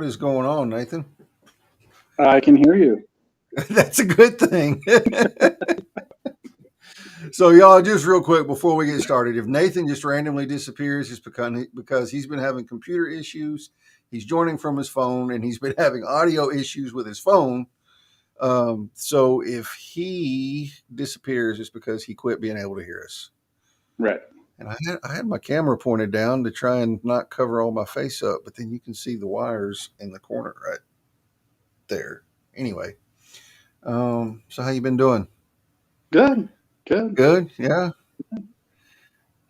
What is going on, Nathan? I can hear you. That's a good thing. So, y'all, just real quick before we get started, if Nathan just randomly disappears, it's because he's been having computer issues. He's joining from his phone, and he's been having audio issues with his phone. So, if he disappears, it's because he quit being able to hear us. Right. And I had my camera pointed down to try and not cover all my face up, but then you can see the wires in the corner right there. Anyway, so how you been doing? Good. Good. Good, yeah.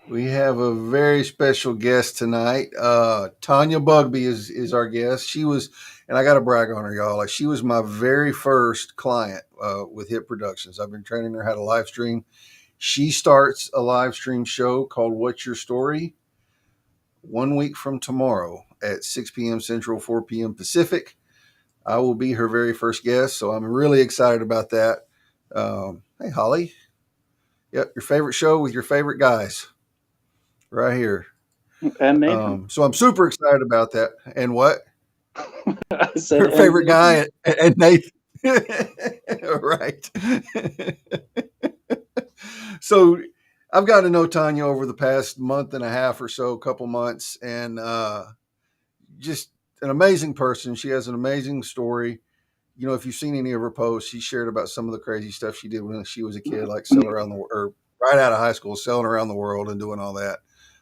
We have a very special guest tonight. Tanya Bugbee is our guest. She was, and I got to brag on her, y'all. Like, she was my very first client with Hit Productions. I've been training her how to live stream. She starts a live stream show called What's Your Story 1 week from tomorrow at 6 p.m. Central, 4 p.m. Pacific. I will be her very first guest, so I'm really excited about that. Hey, Holly. Yep, your favorite show with your favorite guys right here. And Nathan. So I'm super excited about that. And what? I said Her favorite Nathan. guy and Nathan. Right. So I've got to know Tanya over the past month and a half or so, couple months, and just an amazing person. She has an amazing story. You know, if you've seen any of her posts, she shared about some of the crazy stuff she did when she was a kid, like selling around the world, or right out of high school, selling around the world and doing all that.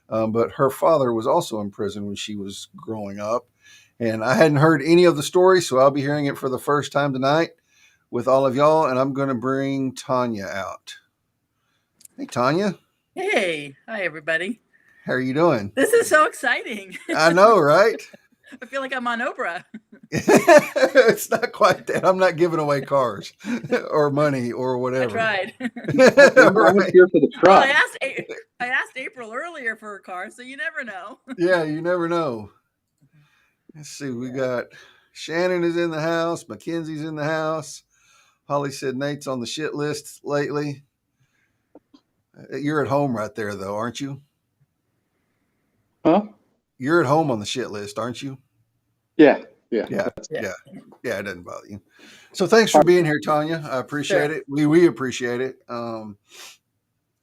But her father was also in prison when she was growing up. And I hadn't heard any of the story, so I'll be hearing it for the first time tonight with all of y'all. And I'm going to bring Tanya out. Hey, Tanya. Hey. Hi, everybody. How are you doing? This is so exciting. I know, right? I feel like I'm on Oprah. It's not quite that. I'm not giving away cars or money or whatever. I tried. I was here for the Well, truck. I asked April earlier for a car, so you never know. Yeah, you never know. Let's see. We got Shannon is in the house. Mackenzie's in the house. Holly said Nate's on the shit list lately. You're at home right there, though, aren't you? Huh? You're at home on the shit list, aren't you? Yeah. Yeah, it doesn't bother you. So thanks for being here, Tanya. I appreciate it. We appreciate it.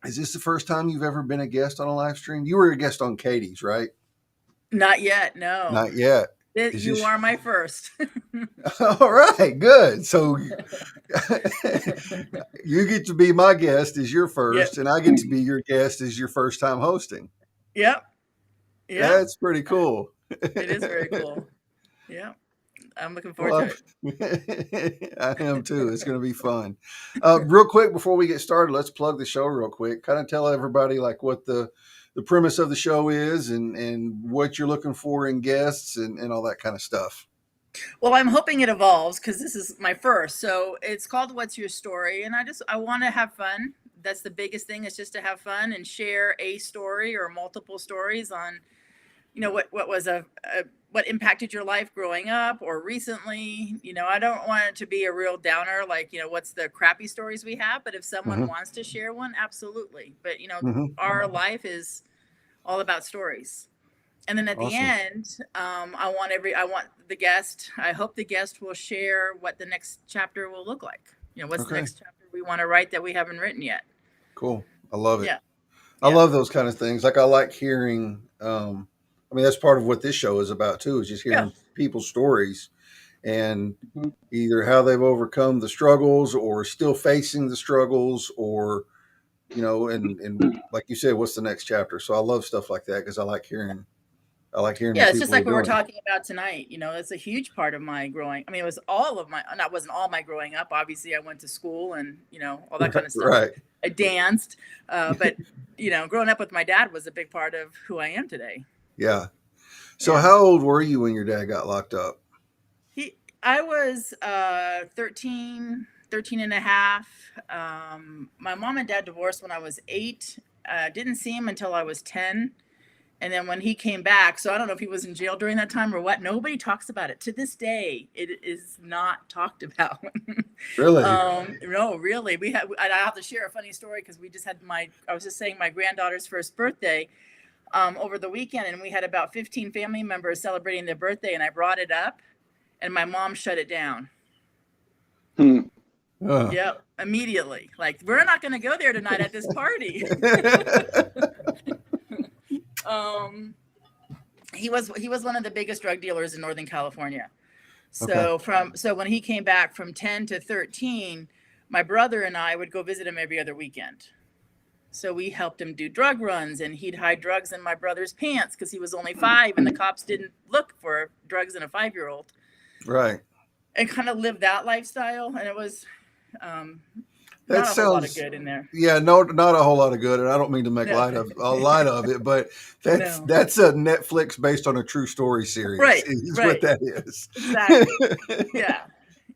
Is this the first time you've ever been a guest on a live stream? You were a guest on Katie's, right? Not yet, no. Not yet. You are my first. All right, good. So you get to be my guest as your first, and I get to be your guest as your first time hosting. Yep. That's pretty cool. It is very cool. Yeah. I'm looking forward to it. I am too. It's going to be fun. Real quick, before we get started, let's plug the show real quick. Kind of tell everybody like what the premise of the show is and what you're looking for in guests and all that kind of stuff. Well, I'm hoping it evolves because this is my first. So it's called What's Your Story? And I want to have fun. That's the biggest thing, is just to have fun and share a story or multiple stories on, you know, what was what impacted your life growing up or recently. You know, I don't want it to be a real downer, like, you know, what's the crappy stories we have. But if someone wants to share one, absolutely. But, you know, our life is all about stories. And then at the end, I hope the guest will share what the next chapter will look like. You know, what's the next chapter we want to write that we haven't written yet. Cool. I love it. Yeah. I love those kind of things. Like, I like hearing, I mean, that's part of what this show is about too, is just hearing people's stories and either how they've overcome the struggles or still facing the struggles, or, you know, and like you said, what's the next chapter? So I love stuff like that because I like hearing. Yeah, it's just like what we're talking about tonight. You know, it's a huge part of my growing. I mean, it was all of my, that wasn't all my growing up. Obviously, I went to school and, you know, all that kind of stuff. Right. I danced. But, you know, growing up with my dad was a big part of who I am today. Yeah. So how old were you when your dad got locked up? I was 13 and a half. My mom and dad divorced when I was 8. Didn't see him until I was 10. And then when he came back, so I don't know if he was in jail during that time or what. Nobody talks about it. To this day, it is not talked about. Really? No, really. I have to share a funny story because we just had I was just saying my granddaughter's first birthday over the weekend, and we had about 15 family members celebrating their birthday, and I brought it up. and my mom shut it down. Yep, immediately. Like, we're not going to go there tonight at this party. He was one of the biggest drug dealers in Northern California. So so when he came back from 10 to 13, my brother and I would go visit him every other weekend. So we helped him do drug runs, and he'd hide drugs in my brother's pants because he was only 5 and the cops didn't look for drugs in a 5-year-old. Right. And kind of lived that lifestyle. And it was that not a whole lot of good in there. Yeah, no, not a whole lot of good. And I don't mean to make light of it, but that's a Netflix based on a true story series. Right. Is what that is. Exactly.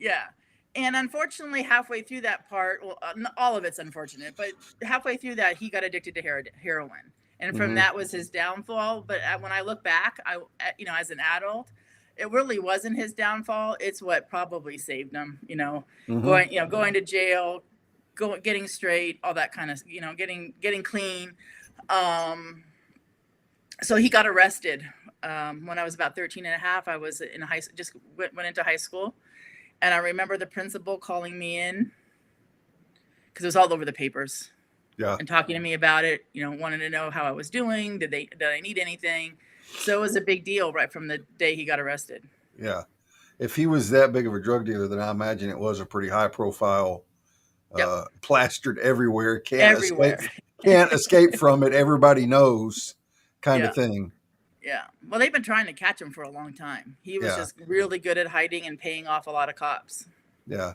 Yeah. And unfortunately, halfway through that part, well, all of it's unfortunate, but halfway through that, he got addicted to heroin. And from that was his downfall. But when I look back, as an adult, it really wasn't his downfall. It's what probably saved him, going to jail, getting straight, all that kind of, getting clean. So he got arrested when I was about 13 and a half. I was in just went into high school. And I remember the principal calling me in because it was all over the papers. Yeah. And talking to me about it, wanting to know how I was doing. Did I need anything? So it was a big deal right from the day he got arrested. Yeah. If he was that big of a drug dealer, then I imagine it was a pretty high profile, plastered everywhere. Can't escape from it. Everybody knows kind of thing. Yeah. Well, they've been trying to catch him for a long time. He was just really good at hiding and paying off a lot of cops. Yeah.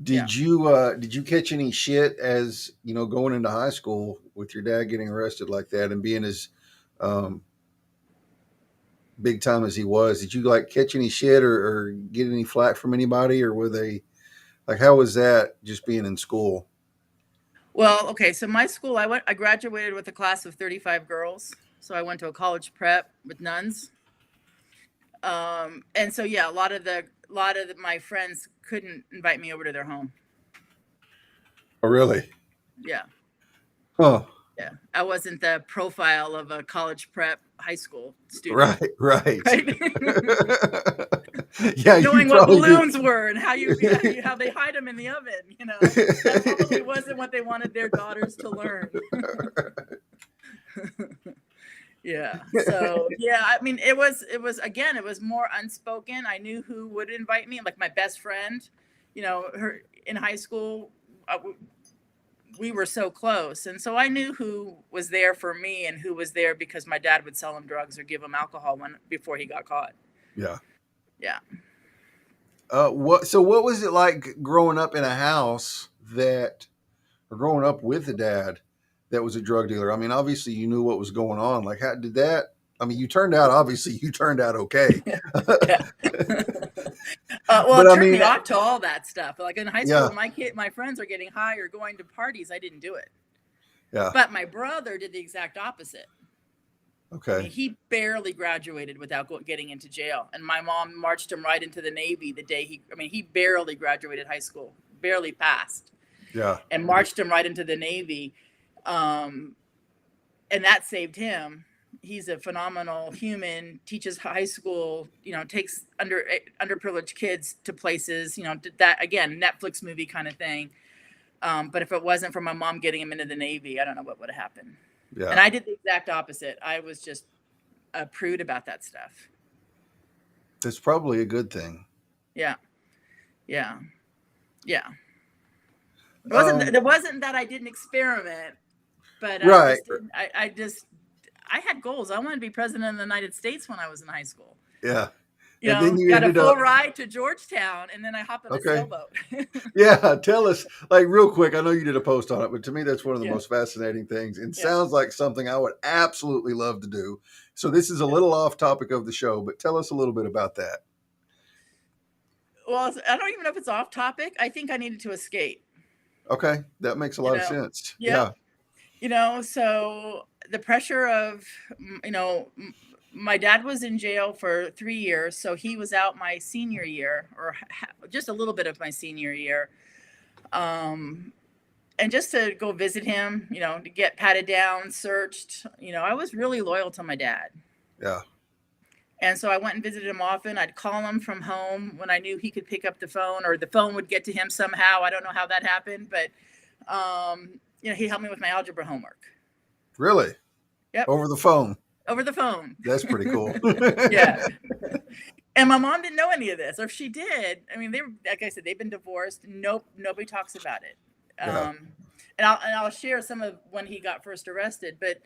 Did you catch any shit as, going into high school with your dad getting arrested like that and being as big time as he was? Did you catch any shit or get any flack from anybody, or were they how was that just being in school? Well, okay. So my school, I graduated with a class of 35 girls. So I went to a college prep with nuns. And so, a lot of my friends couldn't invite me over to their home. Oh, really? Yeah. Huh. Yeah. I wasn't the profile of a college prep high school student. Right. Knowing what balloons were and how they hide them in the oven, that probably wasn't what they wanted their daughters to learn. Yeah. So I mean, it was more unspoken. I knew who would invite me. Like my best friend, her in high school, we were so close, and so I knew who was there for me and who was there because my dad would sell him drugs or give him alcohol before he got caught. Yeah. Yeah. What was it like growing up in a house or growing up with a dad that was a drug dealer? I mean, obviously you knew what was going on. How did that? I mean, you turned out okay. Well, it turned me off to all that stuff. Like in high school, my friends are getting high or going to parties. I didn't do it. Yeah. But my brother did the exact opposite. Okay. I mean, he barely graduated without getting into jail. And my mom marched him right into the Navy the day he barely graduated high school, barely passed. Yeah. And marched him right into the Navy. And that saved him. He's a phenomenal human, teaches high school, takes underprivileged kids to places, that, again, Netflix movie kind of thing. But if it wasn't for my mom getting him into the Navy, I don't know what would have happened. Yeah. And I did the exact opposite. I was just a prude about that stuff. That's probably a good thing. Yeah. Yeah. Yeah. It wasn't that I didn't experiment, but right. I had goals. I wanted to be president of the United States when I was in high school. Yeah. Then you got a full ride to Georgetown, and then I hopped on a sailboat. Yeah, tell us, real quick. I know you did a post on it, but to me, that's one of the most fascinating things. It sounds like something I would absolutely love to do. So this is a little off topic of the show, but tell us a little bit about that. Well, I don't even know if it's off topic. I think I needed to escape. Okay, that makes a lot of sense. Yeah. So the pressure of, my dad was in jail for 3 years. So he was out my senior year, or just a little bit of my senior year. And just to go visit him, to get patted down, searched, I was really loyal to my dad. Yeah. And so I went and visited him often. I'd call him from home when I knew he could pick up the phone, or the phone would get to him somehow. I don't know how that happened, but he helped me with my algebra homework. Really? Yep. Over the phone. Over the phone. That's pretty cool. Yeah. And my mom didn't know any of this, or if she did, I mean, they were, like I said, they've been divorced. Nobody talks about it. Yeah. And I'll share some of when he got first arrested, but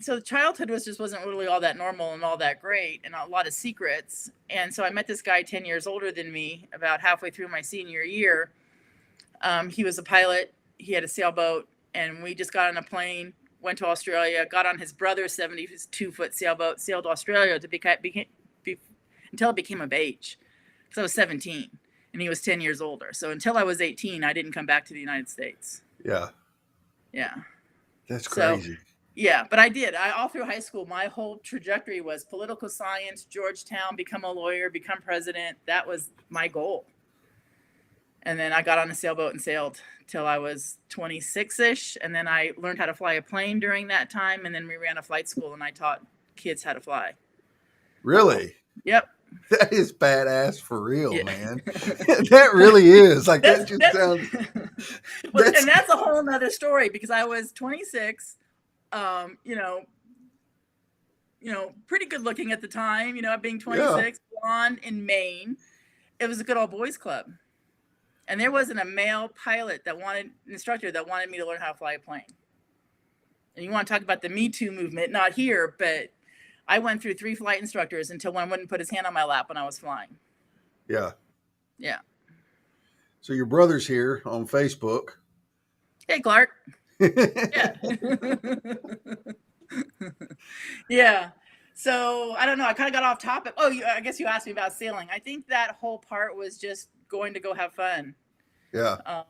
so childhood wasn't really all that normal and all that great, and a lot of secrets. And so I met this guy 10 years older than me, about halfway through my senior year. He was a pilot. He had a sailboat, and we just got on a plane, went to Australia, got on his brother's 72-foot sailboat, sailed Australia until it became of age. Because I was 17 and he was 10 years older. So until I was 18, I didn't come back to the United States. Yeah. Yeah. That's crazy. So, yeah, but I did. All through high school, my whole trajectory was political science, Georgetown, become a lawyer, become president. That was my goal. And then I got on a sailboat and sailed till I was 26-ish. And then I learned how to fly a plane during that time. And then we ran a flight school and I taught kids how to fly. Really? Yep. That is badass for real, man. That really is. Like, that just sounds... And that's a whole nother story, because I was 26, pretty good looking at the time, being 26, blonde in Maine. It was a good old boys club. And there wasn't a male pilot instructor that wanted me to learn how to fly a plane. And you want to talk about the Me Too movement, not here, but I went through 3 flight instructors until one wouldn't put his hand on my lap when I was flying. Yeah. Yeah. So your brother's here on Facebook. Hey, Clark. Yeah. Yeah. So I don't know. I kind of got off topic. Oh, I guess you asked me about sailing. I think that whole part was just going to go have fun. Yeah.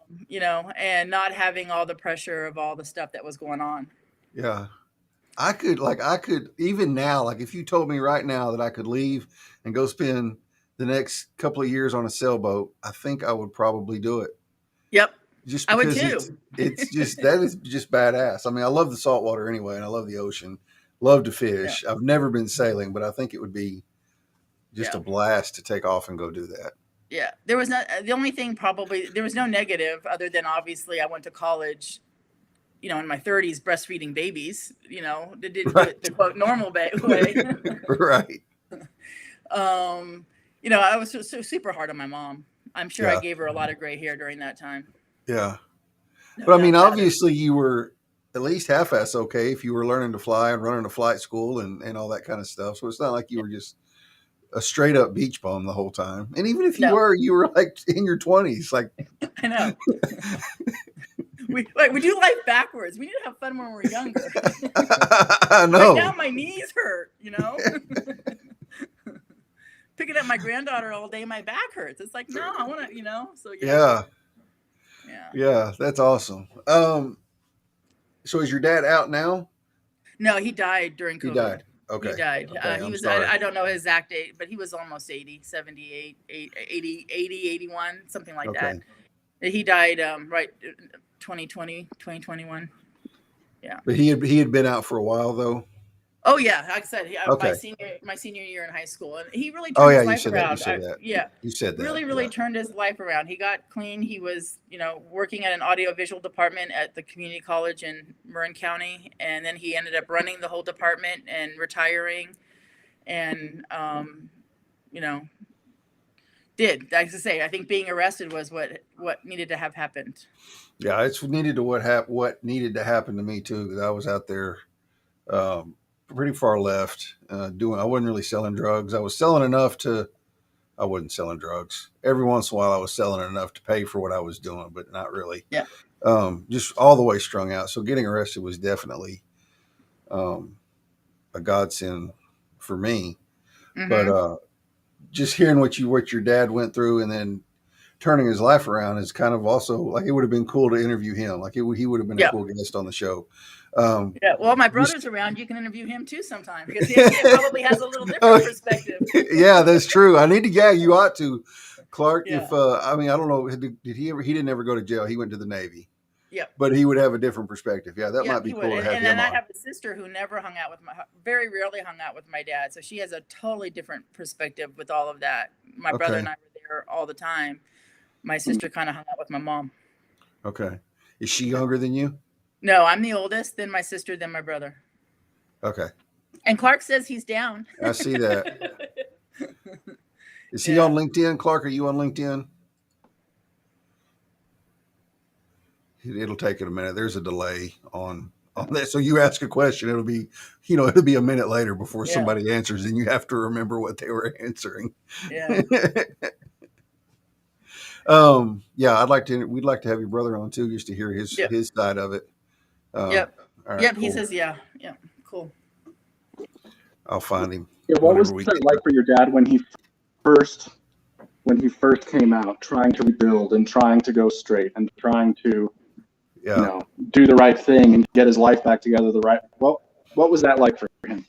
And not having all the pressure of all the stuff that was going on. Yeah. I could even now, like if you told me right now that I could leave and go spend the next couple of years on a sailboat, I think I would probably do it. Yep. Just because I would too. It's just, that is just badass. I mean, I love the saltwater anyway, and I love the ocean, love to fish. Yeah. I've never been sailing, but I think it would be just a blast to take off and go do that. Yeah. There was the only thing there was no negative, other than obviously I went to college, in my 30s, breastfeeding babies, they didn't do it the quote normal way. Right. I was so super hard on my mom. I'm sure I gave her a lot of gray hair during that time. Yeah. But I mean, obviously you were at least half-ass okay if you were learning to fly and running a flight school and all that kind of stuff. So it's not like you were just a straight up beach bum the whole time. And even if you were like in your 20s, like I know. We do life backwards. We need to have fun when we're younger. I know. Right now my knees hurt, Picking up my granddaughter all day, my back hurts. It's like, no, I want to, so yeah. Yeah, that's awesome. So is your dad out now? No, he died during COVID. He died. Okay. He died. Okay, he was, I don't know his exact date, but he was almost 80, 78, 80, 81, something like that. He died, 2020, 2021. Yeah. But he had been out for a while though. Oh yeah, like I said, my senior year in high school, and he really turned his life around. You said that. Really turned his life around. He got clean. He was, working at an audiovisual department at the community college in Marin County, and then he ended up running the whole department and retiring, and like I say, I think being arrested was what needed to have happened. Yeah, it's needed to what needed to happen to me too, because I was out there. Pretty far left I wasn't really selling drugs. I was selling enough I wasn't selling drugs. Every once in a while I was selling enough to pay for what I was doing, but not really. Yeah. Just all the way strung out. So getting arrested was definitely a godsend for me. Mm-hmm. But just hearing what your dad went through and then turning his life around is kind of also like, it would have been cool to interview him. Like he would have been a cool guest on the show. Well, my brother's around. You can interview him too sometime, because he probably has a little different perspective. Yeah, that's true. You ought to, Clark. Yeah. If I don't know, did he ever? He didn't ever go to jail. He went to the Navy. Yep. But he would have a different perspective. Yeah, that Yeah, might be he cool would. to have And him then I on. have a sister who never hung out with very rarely hung out with my dad. So she has a totally different perspective with all of that. My brother Okay. and I were there all the time. My sister kind of hung out with my mom. Okay. Is she younger than you? No, I'm the oldest, then my sister, then my brother. Okay. And Clark says he's down. I see that. Is he Yeah. on LinkedIn? Clark, are you on LinkedIn? It'll take it a minute. There's a delay on that. So you ask a question, it'll be a minute later before Yeah. somebody answers, and you have to remember what they were answering. Yeah. Yeah, we'd like to have your brother on too, just to hear his Yep. his side of it. Yep. All right, Yep. cool. He says, yeah. Yeah. Cool. I'll find him. Yeah, what was whenever it like for your dad when he first came out, trying to rebuild and trying to go straight and trying to Yeah. do the right thing and get his life back together what was that like for him?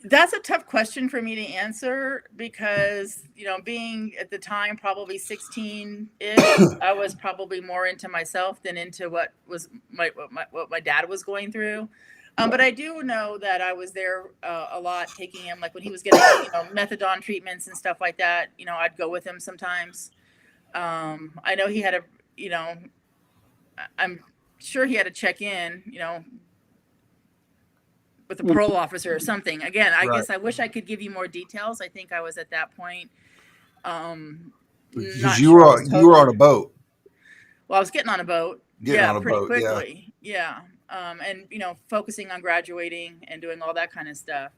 That's a tough question for me to answer because, being at the time probably 16-ish, I was probably more into myself than into what my dad was going through. But I do know that I was there a lot, taking him, like when he was getting, methadone treatments and stuff like that. I'd go with him sometimes. I know he had I'm sure he had to check in, with a parole officer or something. Again, I guess I wish I could give you more details. I think I was at that point. Because you were on a boat. Well, I was getting on a boat. Pretty quickly. Yeah. And focusing on graduating and doing all that kind of stuff.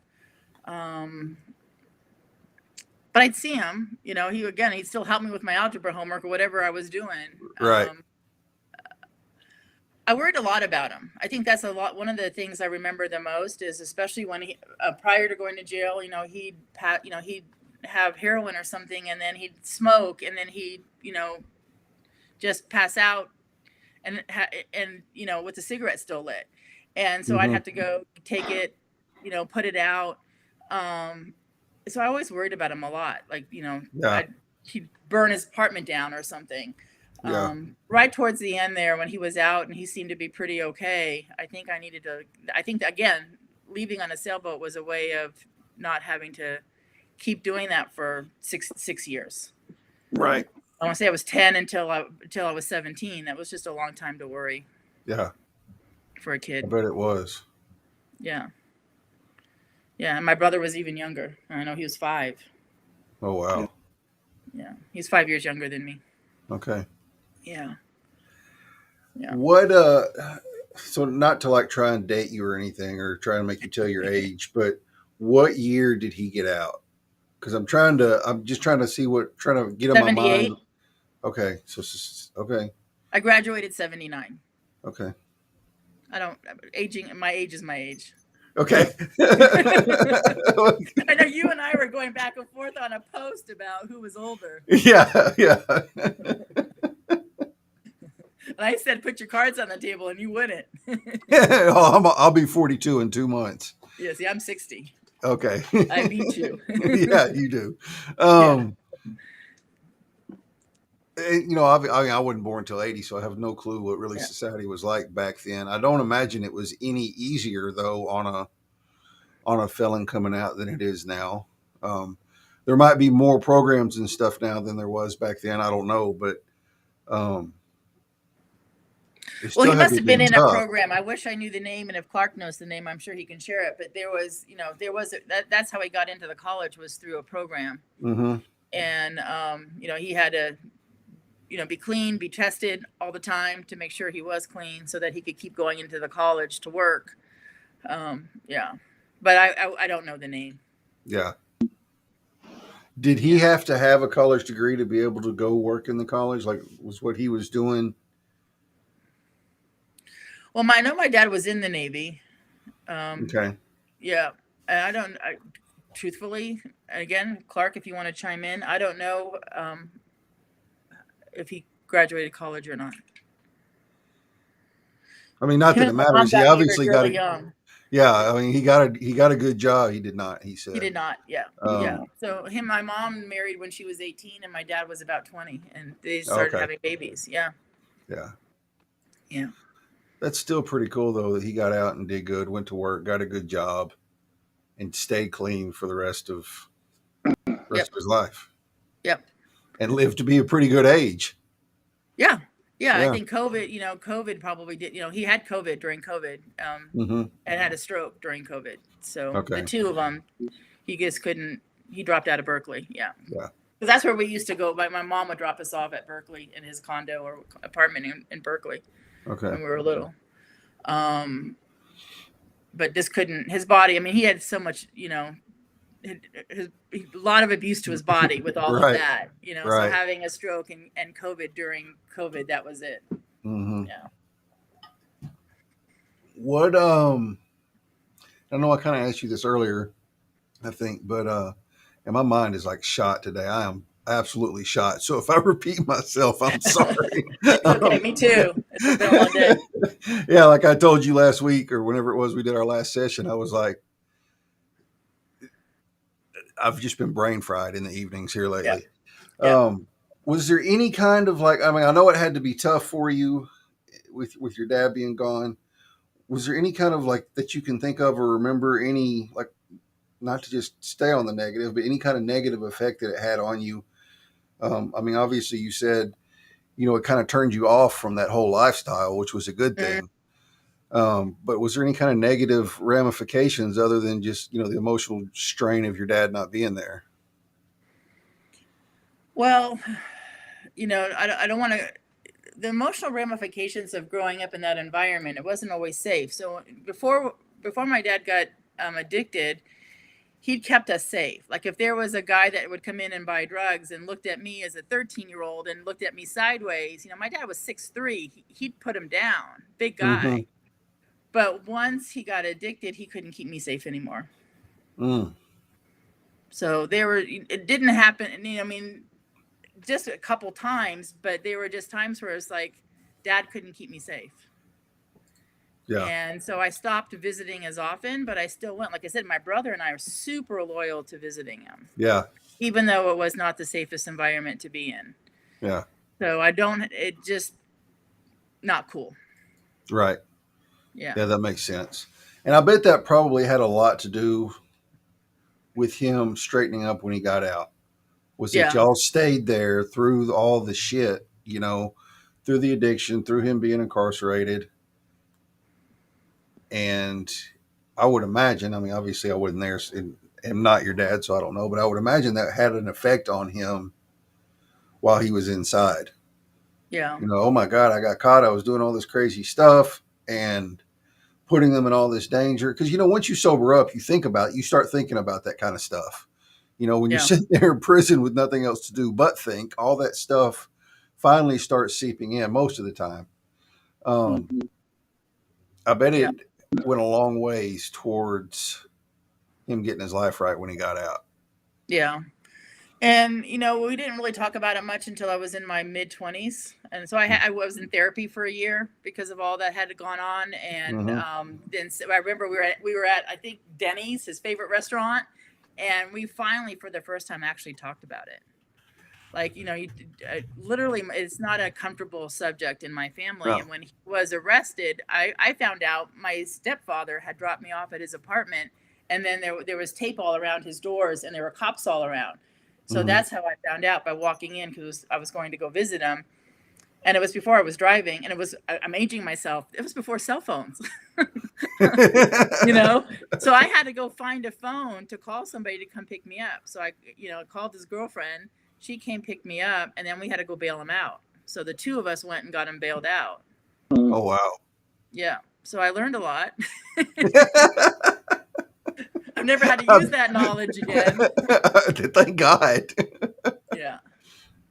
But I'd see him. He'd still help me with my algebra homework or whatever I was doing. Right. I worried a lot about him. I think that's one of the things I remember the most is, especially when he, prior to going to jail, he'd have heroin or something, and then he'd smoke, and then he'd, just pass out, and with the cigarette still lit, and so I'd have to go take it, put it out. So I always worried about him a lot. Like, he'd burn his apartment down or something. Yeah. Right towards the end there, when he was out and he seemed to be pretty okay, I think again, leaving on a sailboat was a way of not having to keep doing that for six years. Right. I want to say I was 10 until I was 17. That was just a long time to worry. Yeah. For a kid. I bet it was. Yeah. Yeah. And my brother was even younger. I know he was 5. Oh, wow. Yeah. He's 5 years younger than me. Okay. Yeah. Yeah. What, so not to like try and date you or anything or try to make you tell your age, but what year did he get out? Because I'm just trying to get in my mind. Okay. So, okay. I graduated 79. Okay. My age is my age. Okay. I know you and I were going back and forth on a post about who was older. Yeah. Yeah. And I said, put your cards on the table, and you wouldn't. I'll be 42 in 2 months. Yeah, see, I'm 60. Okay. I beat you. Yeah, you do. I wasn't born until 80, so I have no clue what really society was like back then. I don't imagine it was any easier though on a felon coming out than it is now. There might be more programs and stuff now than there was back then. I don't know, but well, he must have been in a program. I wish I knew the name, and if Clark knows the name, I'm sure he can share it. But that's how he got into the college, was through a program. Mm-hmm. And he had to be clean, be tested all the time to make sure he was clean, so that he could keep going into the college to work. Yeah, but I don't know the name. Yeah. Did he have to have a college degree to be able to go work in the college? Like, was what he was doing? Well, I know my dad was in the Navy. Okay. Yeah. And truthfully, again, Clark, if you want to chime in, I don't know if he graduated college or not. I mean, not that it matters. He obviously got young. Yeah, I mean, he got a good job. He did not. He said he did not. Yeah, yeah. So my mom married when she was 18, and my dad was about 20, and they started having babies. Yeah. Yeah. Yeah. That's still pretty cool though that he got out and did good, went to work, got a good job, and stayed clean for the rest Yep. of his life, Yep. and lived to be a pretty good age. Yeah. Yeah. I Yeah. think COVID, COVID probably did, he had COVID during COVID, Mm-hmm. and had a stroke during COVID. So the Okay. two of them, he just couldn't, he dropped out of Berkeley. Yeah. Yeah. Because that's where we used to go. My mom would drop us off at Berkeley in his condo or apartment in Berkeley Okay. when we were little. But this couldn't, his body, I mean, he had so much, a lot of abuse to his body with all of Right. that, so Right. having a stroke and COVID during COVID, that was it. Mm-hmm. Yeah. What I know I kind of asked you this earlier, I think, but and my mind is like shot today. I am absolutely shot. So if I repeat myself, I'm sorry. Okay, me too. It's been a long day. Yeah, like I told you last week or whenever it was we did our last session, I was like, I've just been brain fried in the evenings here lately. Yeah. Was there any kind of like, I mean, I know it had to be tough for you with your dad being gone. Was there any kind of like that you can think of or remember any, like, not to just stay on the negative, but any kind of negative effect that it had on you? I mean, obviously you said, it kind of turned you off from that whole lifestyle, which was a good thing. But was there any kind of negative ramifications other than just, the emotional strain of your dad not being there? Well, I don't want to, the emotional ramifications of growing up in that environment, it wasn't always safe. So before my dad got addicted, he'd kept us safe. Like if there was a guy that would come in and buy drugs and looked at me as a 13-year-old and looked at me sideways, my dad was 6'3", he'd put him down, big guy. Mm-hmm. But once he got addicted, he couldn't keep me safe anymore. Mm. So it didn't happen. I mean, just a couple times, but they were just times where it's like dad couldn't keep me safe. Yeah. And so I stopped visiting as often, but I still went. Like I said, my brother and I are super loyal to visiting him. Yeah. Even though it was not the safest environment to be in. Yeah. So it just not cool. Right. Yeah. Yeah, that makes sense. And I bet that probably had a lot to do with him straightening up when he got out. Was that y'all stayed there through all the shit, through the addiction, through him being incarcerated. And I would imagine, I mean, obviously I wasn't there and am not your dad, so I don't know, but I would imagine that had an effect on him while he was inside. Yeah. Oh my God, I got caught. I was doing all this crazy stuff and putting them in all this danger. Because, once you sober up, you start thinking about that kind of stuff. When you're sitting there in prison with nothing else to do but think, all that stuff finally starts seeping in most of the time. I bet it went a long ways towards him getting his life right when he got out. Yeah. And, we didn't really talk about it much until I was in my mid-20s. And so I was in therapy for a year because of all that had gone on. And then I remember we were at, I think, Denny's, his favorite restaurant. And we finally, for the first time, actually talked about it. Like, literally, it's not a comfortable subject in my family. No. And when he was arrested, I found out my stepfather had dropped me off at his apartment. And then there was tape all around his doors and there were cops all around. So that's how I found out, by walking in, because I was going to go visit him. And it was before I was driving, and I'm aging myself. It was before cell phones, So I had to go find a phone to call somebody to come pick me up. So I called his girlfriend. She came pick me up, and then we had to go bail him out. So the two of us went and got him bailed out. Oh, wow. Yeah. So I learned a lot. I've never had to use that knowledge again. Thank God. Yeah.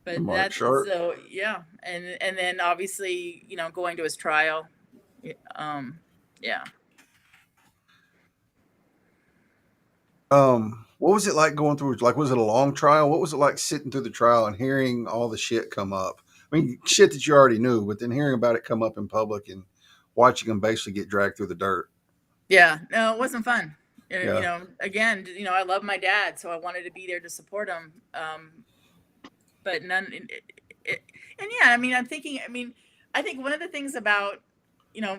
But that's so, yeah. And then obviously, going to his trial. Yeah. What was it like going through, like, was it a long trial? What was it like sitting through the trial and hearing all the shit come up? I mean, shit that you already knew, but then hearing about it come up in public and watching them basically get dragged through the dirt. Yeah, no, it wasn't fun. Again, I love my dad, so I wanted to be there to support him. But none, and yeah, I mean, I'm thinking, I think one of the things about, you know,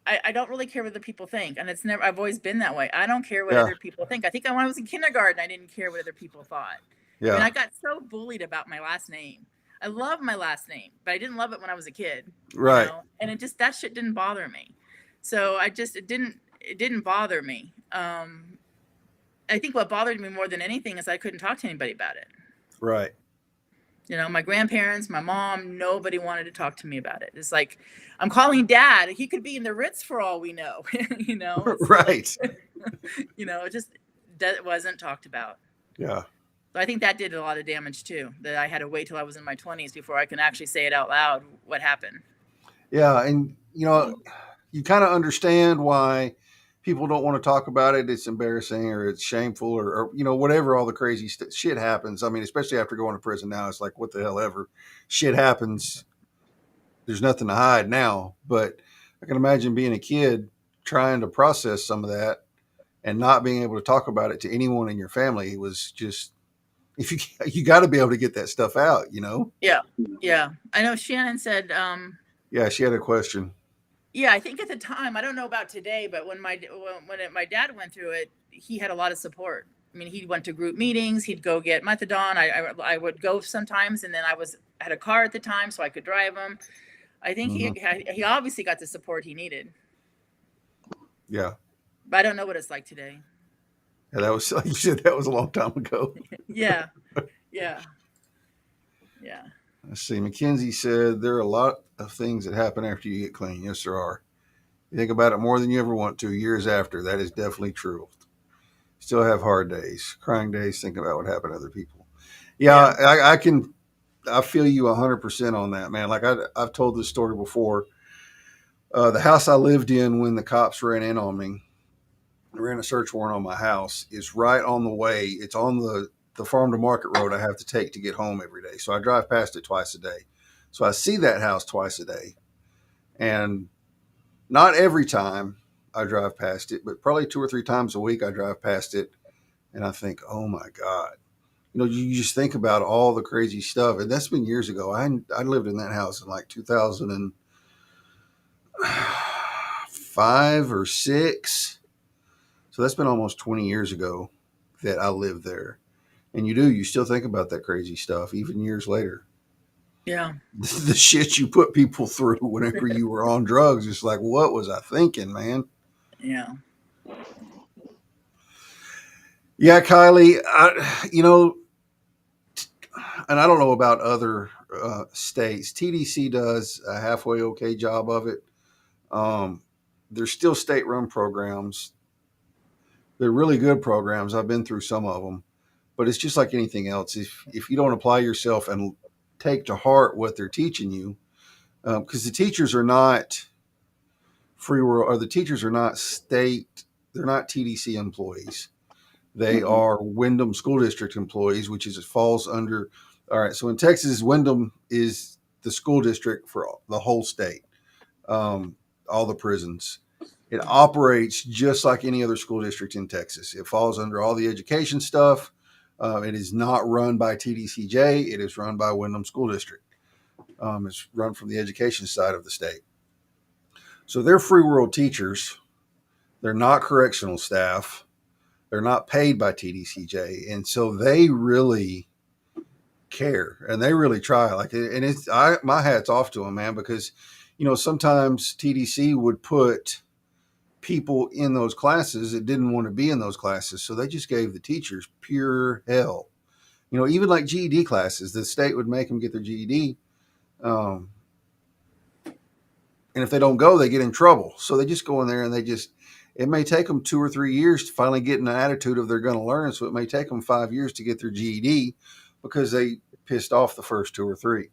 I don't really care what other people think. And I've always been that way. I don't care what Yeah. other people think. I think when I was in kindergarten, I didn't care what other people thought. I mean, Yeah. I got so bullied about my last name. I love my last name, but I didn't love it when I was a kid. Right. You know? And that shit didn't bother me. So it didn't bother me. I think what bothered me more than anything is I couldn't talk to anybody about it. Right. You know, my grandparents, my mom, nobody wanted to talk to me about it. It's like, I'm calling dad. He could be in the Ritz for all we know. You know, Right. Like, you know, that wasn't talked about. Yeah. So I think that did a lot of damage too, that I had to wait till I was in my 20s before I can actually say it out loud what happened. Yeah. And, you know, you kind of understand why people don't want to talk about it. It's embarrassing or it's shameful or you know, whatever, all the crazy shit happens. I mean, especially after going to prison now, it's like, what the hell ever shit happens. There's nothing to hide now. But I can imagine being a kid trying to process some of that and not being able to talk about it to anyone in your family. It was just, if you got to be able to get that stuff out, you know? Yeah. Yeah. I know Shannon said, Yeah. She had a question. yeah, I think at the time, I don't know about today, but when my dad went through it, he had a lot of support. I mean, he went to group meetings. He'd go get methadone. I would go sometimes, and then had a car at the time, so I could drive him. I think he obviously got the support he needed. Yeah. But I don't know what it's like today. Yeah, that was, like you said, that was a long time ago. Yeah, yeah, yeah. Let's see. Mackenzie said there are a lot of things that happen after you get clean. Yes, there are. You think about it more than you ever want to years after. That is definitely true. Still have hard days, crying days, thinking about what happened to other people. Yeah. I feel you 100% on that, man. Like I've told this story before. The house I lived in when the cops ran in on me, ran a search warrant on my house, is right on the way. It's on the farm to market road I have to take to get home every day. So I drive past it twice a day. So I see that house twice a day. And not every time I drive past it, but probably 2 or 3 times a week I drive past it and I think, oh my God. You know, you just think about all the crazy stuff. And that's been years ago. I lived in that house in like 2005 or 6. So that's been almost 20 years ago that I lived there. And you still think about that crazy stuff, even years later. Yeah. The shit you put people through whenever you were on drugs. It's like, what was I thinking, man? Yeah. Yeah, Kylie, you know, and I don't know about other states. TDC does a halfway okay job of it. There's still state-run programs. They're really good programs. I've been through some of them. But it's just like anything else. If you don't apply yourself and take to heart what they're teaching you, because the teachers are not free world, or the teachers are not state, they're not TDC employees. They are Wyndham School District employees, which falls under. All right, so in Texas, Wyndham is the school district for the whole state, all the prisons. It operates just like any other school district in Texas. It falls under all the education stuff. It is not run by TDCJ. It is run by Wyndham School District. It's run from the education side of the state. So they're free world teachers. They're not correctional staff. They're not paid by TDCJ. And so they really care and they really try. My hat's off to them, man, because, you know, sometimes TDC would put people in those classes that didn't want to be in those classes. So they just gave the teachers pure hell. You know, even like GED classes, the state would make them get their GED. And if they don't go, they get in trouble. So they just go in there and it may take them 2 or 3 years to finally get in an attitude of they're going to learn. So it may take them 5 years to get their GED because they pissed off the first 2 or 3.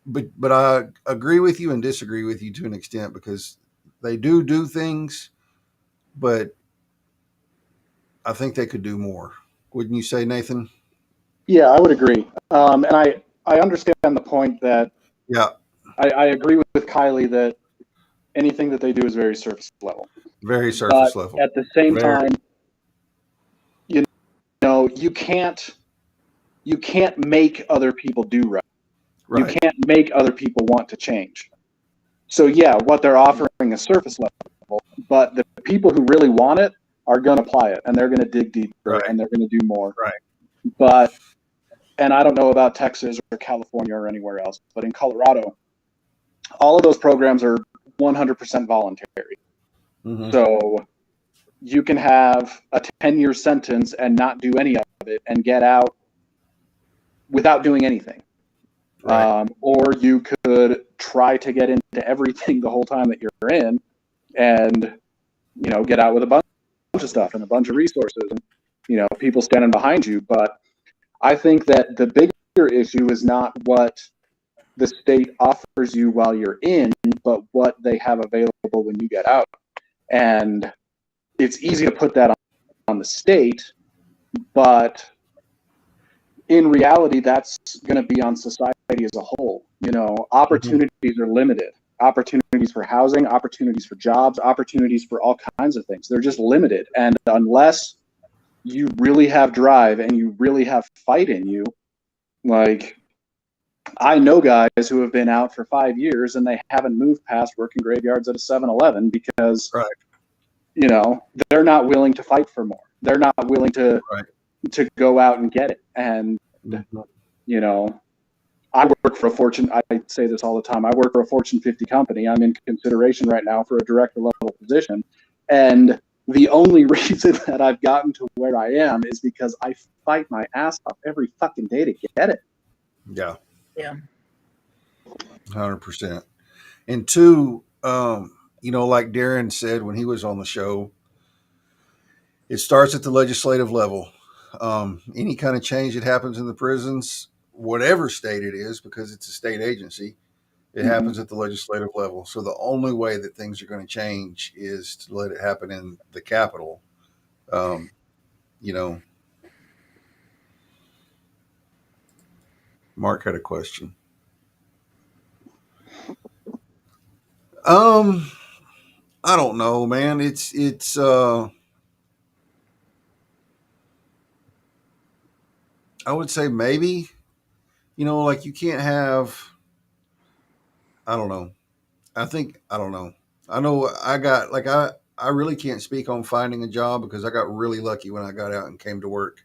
But I agree with you and disagree with you to an extent because they do things, but I think they could do more. Wouldn't you say, Nathan? Yeah, I would agree. And I understand the point that I agree with Kylie that anything that they do is very surface level. Very surface level. At the same time, you know, you can't make other people do right. You can't make other people want to change. So yeah, what they're offering is surface level, but the people who really want it are going to apply it, and they're going to dig deeper, and they're going to do more. But, and I don't know about Texas or California or anywhere else, but in Colorado, all of those programs are 100% voluntary. So you can have a 10-year sentence and not do any of it and get out without doing anything. Or you could try to get into everything the whole time that you're in and, get out with a bunch of stuff and a bunch of resources and, people standing behind you. But I think that the bigger issue is not what the state offers you while you're in, but what they have available when you get out. And it's easy to put that on the state, but in reality, that's going to be on society as a whole. Opportunities are limited. Opportunities for housing, opportunities for jobs, opportunities for all kinds of things. They're just limited. And unless you really have drive and you really have fight in you, like I know guys who have been out for 5 years and they haven't moved past working graveyards at a 7-Eleven because, they're not willing to fight for more. They're not willing to go out and get it. And, I work for a Fortune, I say this all the time, I work for a Fortune 50 company. I'm in consideration right now for a director level position. And the only reason that I've gotten to where I am is because I fight my ass off every fucking day to get it. Yeah. Yeah. 100%. And two, like Darren said when he was on the show, it starts at the legislative level. Any kind of change that happens in the prisons, whatever state it is, because it's a state agency, it happens at the legislative level. So the only way that things are going to change is to let it happen in the Capitol. Mark had a question. I don't know, man. It's I would say maybe, like you can't have, I don't know. I don't know. I know I got, like, I really can't speak on finding a job because I got really lucky when I got out and came to work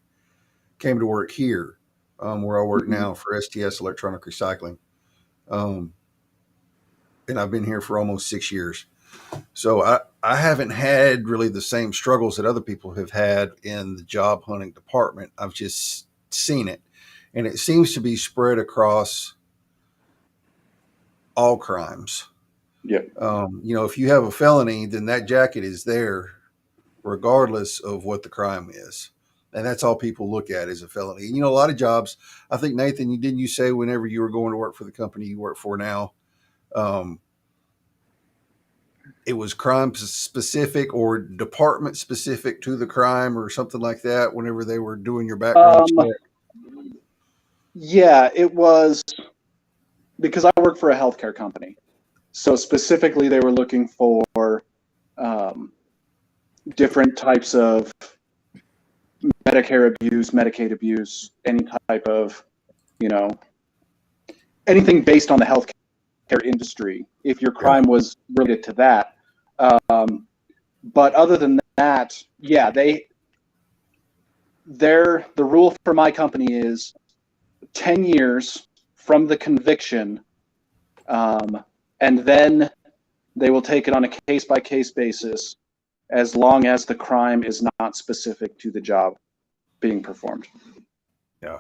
here, where I work now for STS Electronic Recycling. And I've been here for almost 6 years. So I haven't had really the same struggles that other people have had in the job hunting department. I've just seen it. And it seems to be spread across all crimes. Yeah. If you have a felony, then that jacket is there regardless of what the crime is. And that's all people look at is a felony. And, a lot of jobs, I think, Nathan, didn't you say whenever you were going to work for the company you work for now, it was crime specific or department specific to the crime or something like that whenever they were doing your background check? Yeah, it was because I work for a healthcare company. So specifically, they were looking for different types of Medicare abuse, Medicaid abuse, any type of, anything based on the healthcare industry. If your crime was related to that, but other than that, yeah, the rule for my company is 10 years from the conviction, and then they will take it on a case-by-case basis as long as the crime is not specific to the job being performed. Yeah.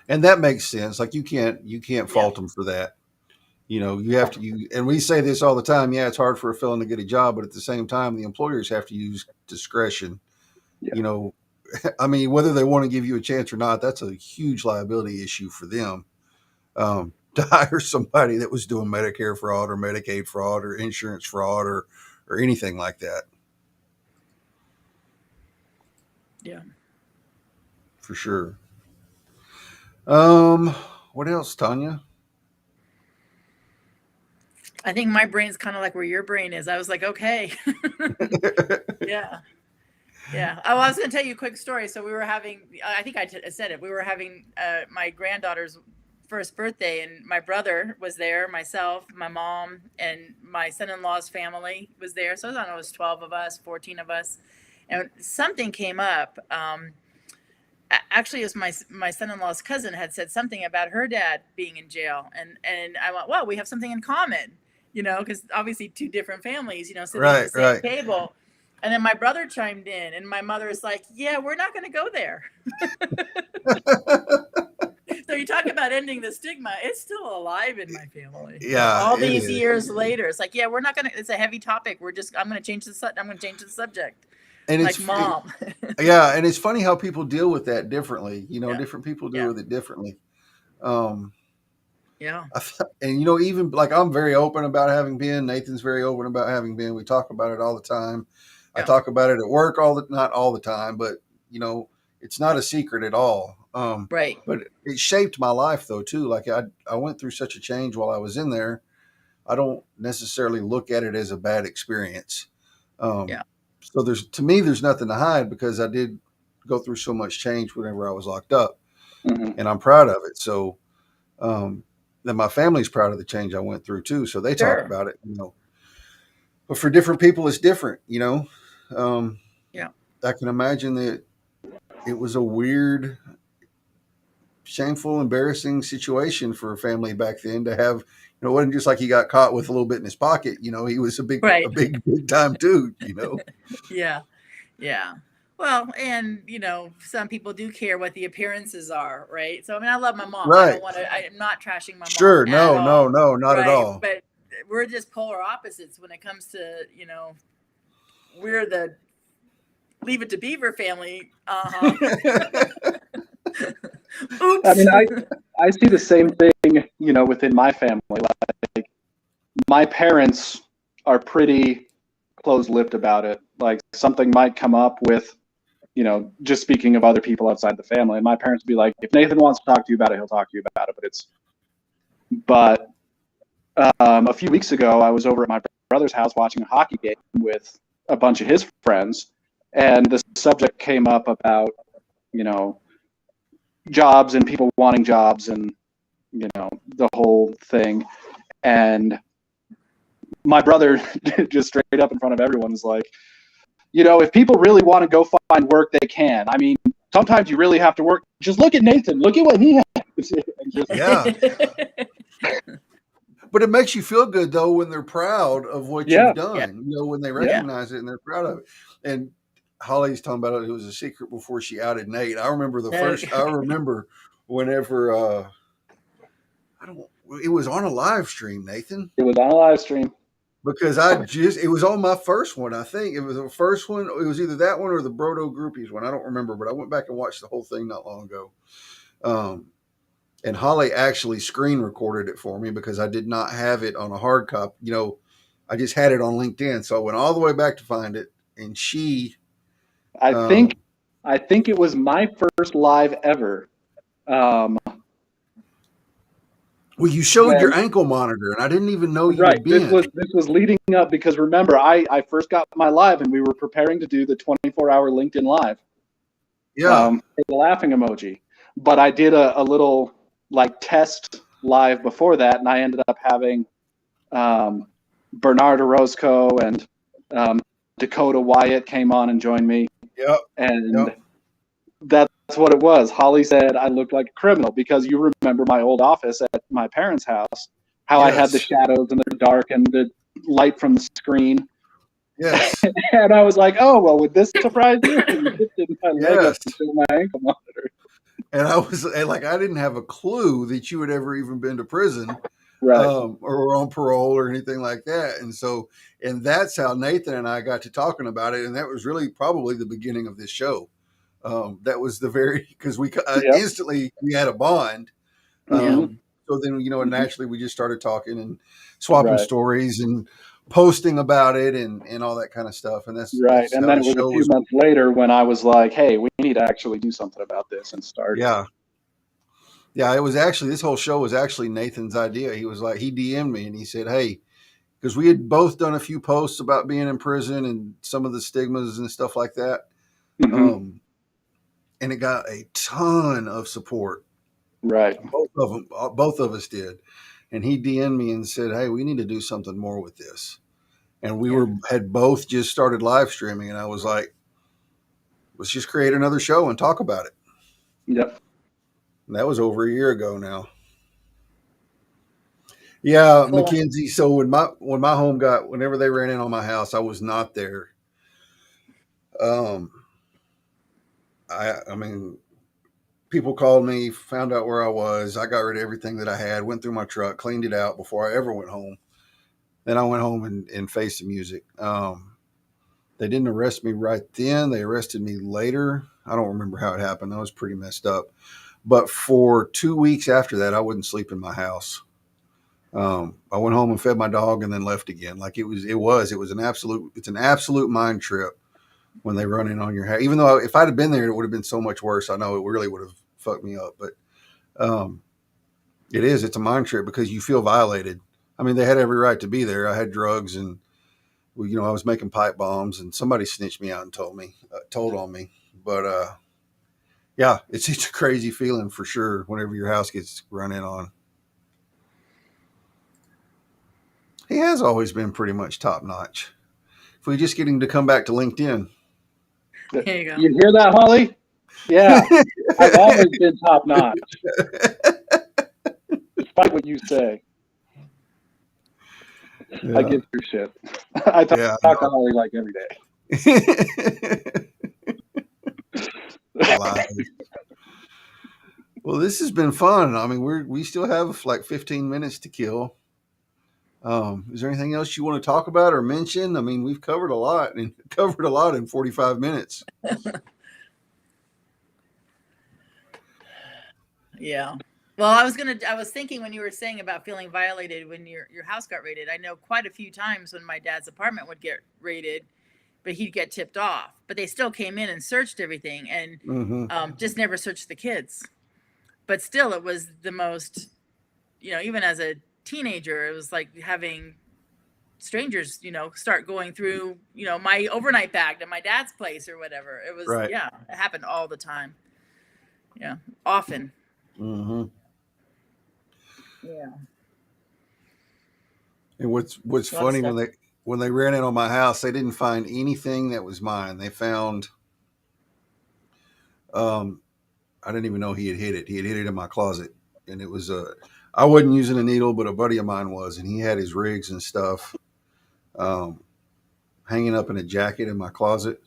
And that makes sense. Like you can't fault them for that. You have to, and we say this all the time. Yeah, it's hard for a felon to get a job, but at the same time, the employers have to use discretion. Yeah. I mean, whether they want to give you a chance or not, that's a huge liability issue for them. To hire somebody that was doing Medicare fraud or Medicaid fraud or insurance fraud or anything like that. Yeah. For sure. What else, Tanya? I think my brain's kind of like where your brain is. I was like, okay. Yeah. Yeah. Oh, I was going to tell you a quick story. So we were having, I think I said it, we were having my granddaughter's first birthday, and my brother was there, myself, my mom, and my son-in-law's family was there. So I don't know, it was 12 of us, 14 of us, and something came up. Actually, it was my son-in-law's cousin had said something about her dad being in jail, and I went, well, we have something in common, because obviously two different families, sitting at the same table. And then my brother chimed in, and my mother is like, yeah, we're not going to go there. So you talk about ending the stigma, it's still alive in my family. Yeah, all these years later, it's like, yeah, we're not going to, it's a heavy topic, I'm going to change the subject. And like, mom. Yeah, and it's funny how people deal with that differently. Different people deal Yeah. with it differently. Yeah. And even like, I'm very open about having been. Nathan's very open about having been. We talk about it all the time. Yeah. I talk about it at work not all the time, but it's not a secret at all. Right. But it shaped my life though too. Like I went through such a change while I was in there. I don't necessarily look at it as a bad experience. Yeah. So there's nothing to hide, because I did go through so much change whenever I was locked up, and I'm proud of it. So, then my family's proud of the change I went through too. So they talk about it, but for different people, it's different, Yeah. I can imagine that it was a weird, shameful, embarrassing situation for a family back then to have. It wasn't just like he got caught with a little bit in his pocket. He was a big time dude. Yeah. Yeah. Well, and some people do care what the appearances are, right? So I mean, I love my mom. Right. I'm not trashing my mom. Sure. No, not at all. But we're just polar opposites when it comes to, we're the Leave It to Beaver family. Oops. I mean, I see the same thing, within my family. Like, my parents are pretty close-lipped about it. Like, something might come up with, just speaking of other people outside the family, and my parents would be like, if Nathan wants to talk to you about it, he'll talk to you about it. But a few weeks ago, I was over at my brother's house watching a hockey game with a bunch of his friends, and the subject came up about, jobs and people wanting jobs and, the whole thing. And my brother just straight up in front of everyone is like, if people really want to go find work, they can. I mean, sometimes you really have to work. Just look at Nathan. Look at what he has. Yeah. But it makes you feel good though when they're proud of what you've done. When they recognize it and they're proud of it. And Holly's talking about it. It was a secret before she outed Nate. I remember I remember whenever it was on a live stream, Nathan. It was on a live stream. Because it was on my first one. I think it was the first one. It was either that one or the Brodo Groupies one. I don't remember, but I went back and watched the whole thing not long ago. And Holly actually screen recorded it for me because I did not have it on a hard copy. I just had it on LinkedIn. So I went all the way back to find it. And I think it was my first live ever. Well, you showed your ankle monitor, and I didn't even know you had been. This was leading up because remember, I first got my live, and we were preparing to do the 24-hour LinkedIn live. Yeah, the laughing emoji. But I did a little like test live before that, and I ended up having Bernard Orozco and Dakota Wyatt came on and joined me. Yep. And that's what it was. Holly said I looked like a criminal because you remember my old office at my parents' house, how I had the shadows in the dark and the light from the screen. Yes. And I was like, oh, well, would this surprise you? And lifted my leg up to show my ankle monitor. And I was like, I didn't have a clue that you had ever even been to prison. Right. Or on parole or anything like that. And that's how Nathan and I got to talking about it. And that was really probably the beginning of this show. That was because we instantly we had a bond. So then, naturally we just started talking and swapping stories and posting about it and all that kind of stuff. And that's right. And then it was a few months later when I was like, hey, we need to actually do something about this and start. Yeah. Yeah, it was actually, this whole show was actually Nathan's idea. He was like, he DM'd me and he said, hey, because we had both done a few posts about being in prison and some of the stigmas and stuff like that. And it got a ton of support. Right. Both of us did. And he DM'd me and said, "Hey, we need to do something more with this." And we had both just started live streaming, and I was like, "Let's just create another show and talk about it." Yep. And that was over a year ago now. Yeah, Cool. Mackenzie. So when my home got, whenever they ran in on my house, I was not there. I mean, people called me, found out where I was. I got rid of everything that I had, went through my truck, cleaned it out before I ever went home. Then I went home and faced the music. They didn't arrest me right then. They arrested me later. I don't remember how it happened. I was pretty messed up. But for 2 weeks after that, I wouldn't sleep in my house. I went home and fed my dog and then left again. Like it's an absolute mind trip when they run in on your house. Even though if I'd have been there, it would have been so much worse. I know it really would have fucked me up, but it's a mind trip because you feel violated. I mean, they had every right to be there. I had drugs and, I was making pipe bombs and somebody snitched me out and told on me. But, yeah, it's a crazy feeling for sure whenever your house gets run in on. He has always been pretty much top notch. If we just get him to come back to LinkedIn. There you go. You hear that, Holly? Yeah. I've always been top notch. Despite what you say. Yeah. I give you shit. I talk to Holly like every day. Well, this has been fun. I mean, we still have like 15 minutes to kill. Is there anything else you want to talk about or mention? I mean, we've covered a lot in 45 minutes. Yeah. Well, I was thinking when you were saying about feeling violated when your house got raided. I know quite a few times when my dad's apartment would get raided, but he'd get tipped off. But they still came in and searched everything and just never searched the kids. But still, it was the most, even as a teenager, it was like having strangers, start going through, my overnight bag to my dad's place or whatever. It was, it happened all the time. Yeah, often. Mm-hmm. Yeah. And what's funny when they ran in on my house, they didn't find anything that was mine. They found, I didn't even know he had hid it. He had hid it in my closet, and it was I wasn't using a needle, but a buddy of mine was, and he had his rigs and stuff hanging up in a jacket in my closet.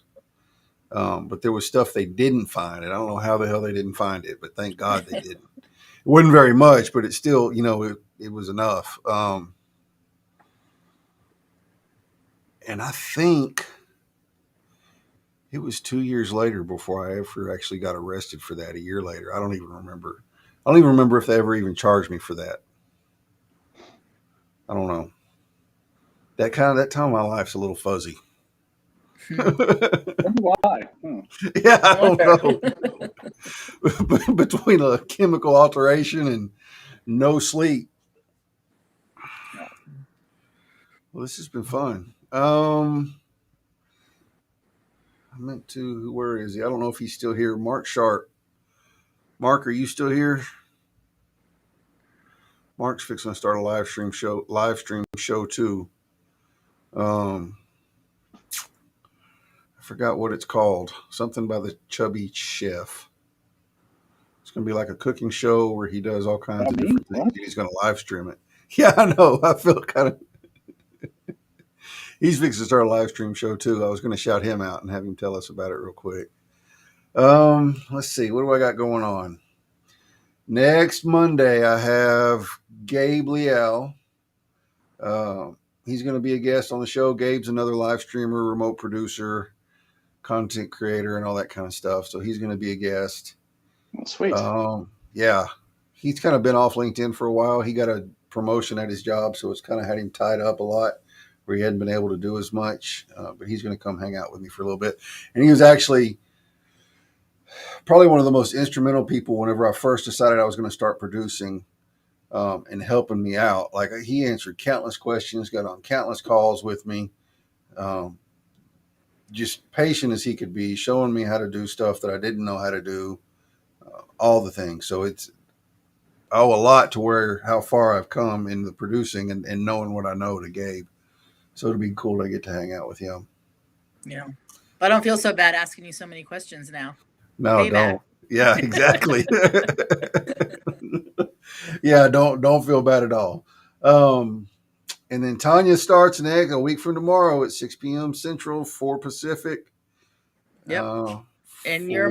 But there was stuff they didn't find, and I don't know how the hell they didn't find it, but thank God they didn't. It wasn't very much, but it still, it was enough. And I think it was 2 years later before I ever actually got arrested for that. A year later, I don't even remember. I don't even remember if they ever even charged me for that. I don't know. That time of my life's a little fuzzy. Why? Yeah, I don't know. Between a chemical alteration and no sleep. Well, this has been fun. I meant to. Where is he? I don't know if he's still here. Mark Sharp. Mark, are you still here? Mark's fixing to start a live stream show too. I forgot what it's called. Something by the Chubby Chef. It's going to be like a cooking show where he does all kinds of different things. He's going to live stream it. Yeah, I know. I feel kind of. He's fixing to start a live stream show too. I was going to shout him out and have him tell us about it real quick. Let's see. What do I got going on? Next Monday, I have Gabe Leal. He's going to be a guest on the show. Gabe's another live streamer, remote producer, content creator, and all that kind of stuff. So he's going to be a guest. Oh, sweet. Yeah. He's kind of been off LinkedIn for a while. He got a promotion at his job, so it's kind of had him tied up a lot where he hadn't been able to do as much. But he's going to come hang out with me for a little bit. And he was actually probably one of the most instrumental people whenever I first decided I was going to start producing and helping me out. Like he answered countless questions, got on countless calls with me, just patient as he could be, showing me how to do stuff that I didn't know how to do, all the things. So owe a lot to how far I've come in the producing and knowing what I know to Gabe. So it'd be cool to get to hang out with him. Yeah. I don't feel so bad asking you so many questions now. No, Payback. don't. Yeah, exactly. Yeah, don't feel bad at all. And then Tanya starts a week from tomorrow at 6 p.m. Central, 4 Pacific. Yep. And you're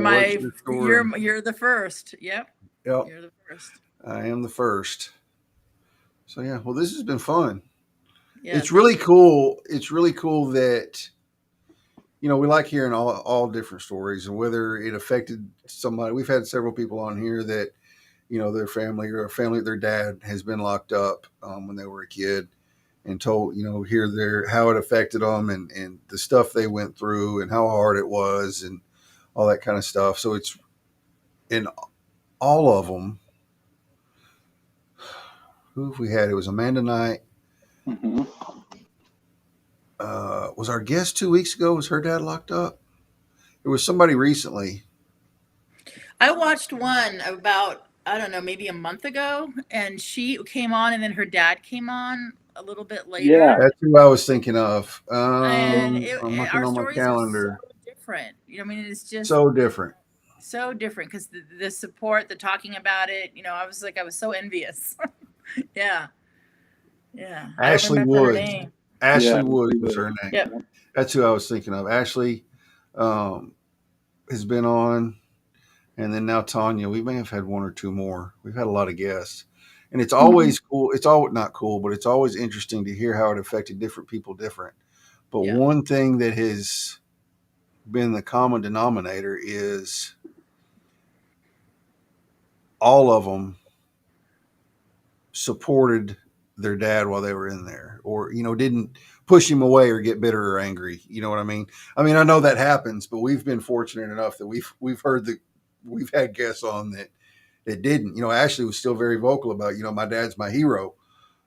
you're the first. Yep. Yep. You're the first. I am the first. So yeah, well, this has been fun. Yeah, it's really cool. It's really cool that, we like hearing all different stories, and whether it affected somebody. We've had several people on here that, their family their dad has been locked up when they were a kid, and told, hear how it affected them and the stuff they went through and how hard it was and all that kind of stuff. So it's in all of them. Who have we had? It was Amanda Knight. Mm-hmm. Was our guest 2 weeks ago? Was her dad locked up? It was somebody recently. I watched one about, I don't know, maybe a month ago, and she came on, and then her dad came on a little bit later. Yeah, that's who I was thinking of. And I'm looking our on my stories calendar. are so different. I mean, it's just so different. So different because the support, the talking about it. I was so envious. Yeah. Ashley Woods. Ashley Woods was her name. Yep. That's who I was thinking of. Ashley has been on, and then now Tanya. We may have had one or two more. We've had a lot of guests, and it's always cool. It's all not cool, but it's always interesting to hear how it affected different people different. But one thing that has been the common denominator is all of them supported their dad while they were in there, or didn't push him away or get bitter or angry. You know what I mean? I know that happens, but we've been fortunate enough that we've heard that we've had guests on that didn't. Ashley was still very vocal about, my dad's my hero.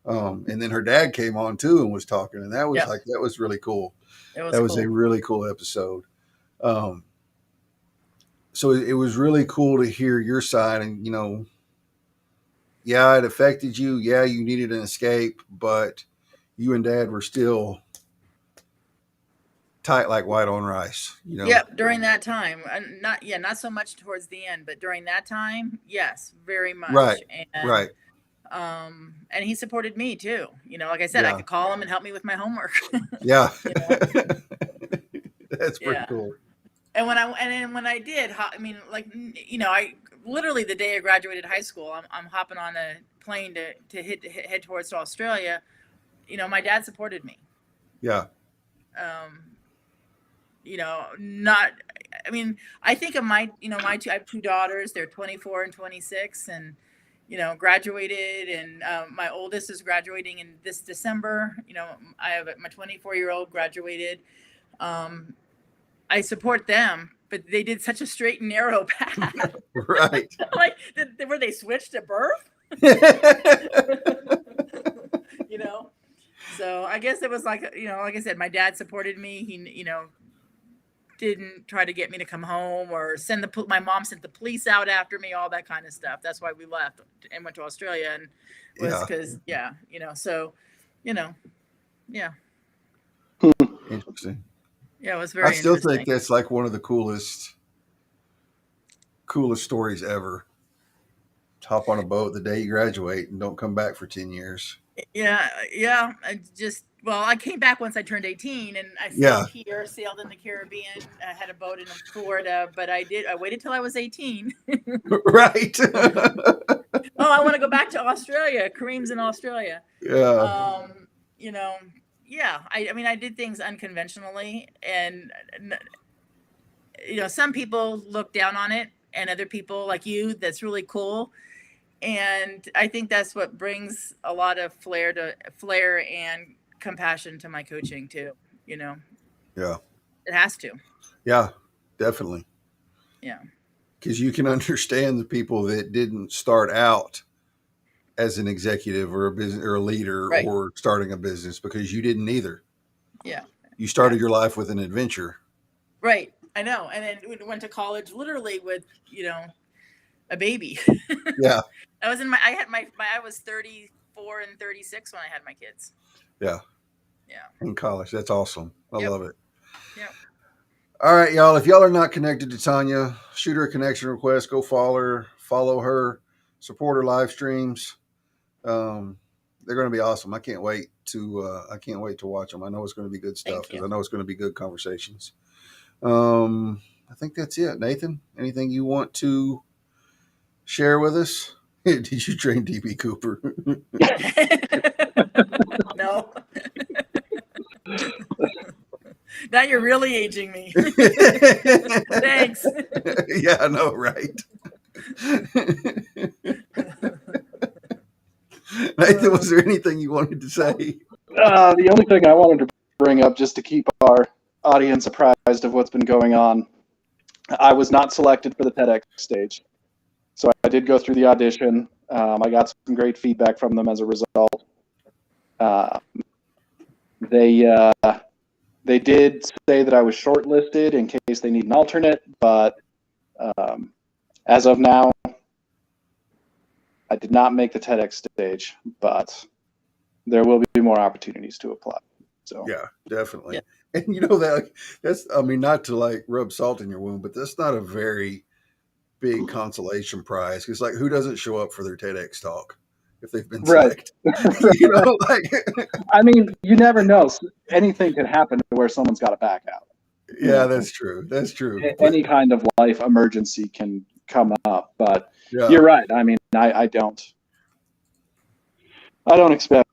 And then her dad came on too and was talking, and that was that was really cool. That was a really cool episode. So it was really cool to hear your side, and it affected you. Yeah, you needed an escape, but you and Dad were still tight like white on rice. Yep, during that time, not so much towards the end, but during that time, yes, very much. Right, and, right. And he supported me too. Like I said, I could call him and help me with my homework. Yeah, that's pretty cool. And when I did, I literally the day I graduated high school, I'm hopping on a plane to head towards Australia. My dad supported me. Yeah. I think of my I have two daughters. They're 24 and 26, and graduated, and my oldest is graduating in this December. I have my 24-year-old graduated. I support them, but they did such a straight and narrow path. Right. Were they switched at birth? So I guess it was like I said, my dad supported me. He, didn't try to get me to come home or my mom sent the police out after me, all that kind of stuff. That's why we left and went to Australia, and was because, Interesting. Yeah, it was very interesting. I still think that's like one of the coolest stories ever. Hop on a boat the day you graduate and don't come back for 10 years. Yeah. I came back once I turned 18, and I sailed here, sailed in the Caribbean. I had a boat in Florida, but I waited till I was 18. Right. I want to go back to Australia. Kareem's in Australia. Yeah. I did things unconventionally, and some people look down on it, and other people like you, that's really cool. And I think that's what brings a lot of flair and compassion to my coaching too. Yeah. It has to. Yeah, definitely. Yeah. Because you can understand the people that didn't start out as an executive or a business or a leader or starting a business, because you didn't either. Yeah. You started your life with an adventure. Right. I know. And then we went to college literally with, a baby. Yeah. I was in my. I had my. I was 34 and 36 when I had my kids. Yeah. Yeah. In college. That's awesome. I Yep. love it. Yep. All right, y'all. If y'all are not connected to Tanya, shoot her a connection request. Go follow her, support her live streams. They're going to be awesome. I can't wait to watch them. I know it's going to be good stuff Thank because you. I know it's going to be good conversations. I think that's it. Nathan, anything you want to share with us? Did you train DB Cooper? No. Now you're really aging me. Thanks. Yeah, I know, right? Nathan, was there anything you wanted to say? The only thing I wanted to bring up, just to keep our audience apprised of what's been going on, I was not selected for the TEDx stage. So I did go through the audition. I got some great feedback from them as a result. They did say that I was shortlisted in case they need an alternate, but as of now, I did not make the TEDx stage, but there will be more opportunities to apply. So yeah, definitely. Yeah. And that's, I mean, not to like rub salt in your wound, but that's not a very big consolation prize. Because like, who doesn't show up for their TEDx talk if they've been selected? I mean, you never know. Anything can happen to where someone's got to back out. Yeah, that's true. That's true. Any kind of life emergency can come up, but Yeah. You're right. I mean, I don't expect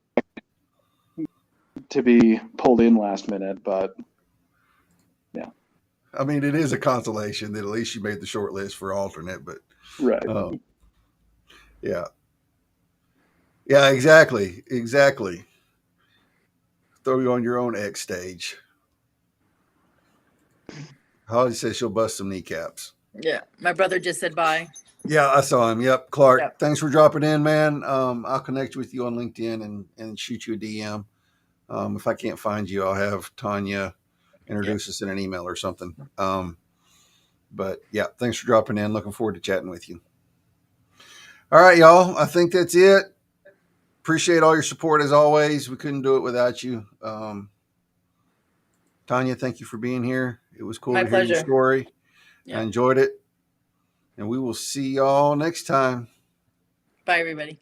to be pulled in last minute, but yeah. I mean, it is a consolation that at least you made the short list for alternate, but Right. Yeah, exactly. Throw you on your own X stage. Holly says she'll bust some kneecaps. Yeah. My brother just said bye. Yeah, I saw him. Yep. Clark, Yep. Thanks for dropping in, man. I'll connect with you on LinkedIn and shoot you a DM. If I can't find you, I'll have Tanya introduce us in an email or something. But yeah, thanks for dropping in. Looking forward to chatting with you. All right, y'all. I think that's it. Appreciate all your support as always. We couldn't do it without you. Tanya, thank you for being here. It was cool to hear your story. I enjoyed it. And we will see y'all next time. Bye, everybody.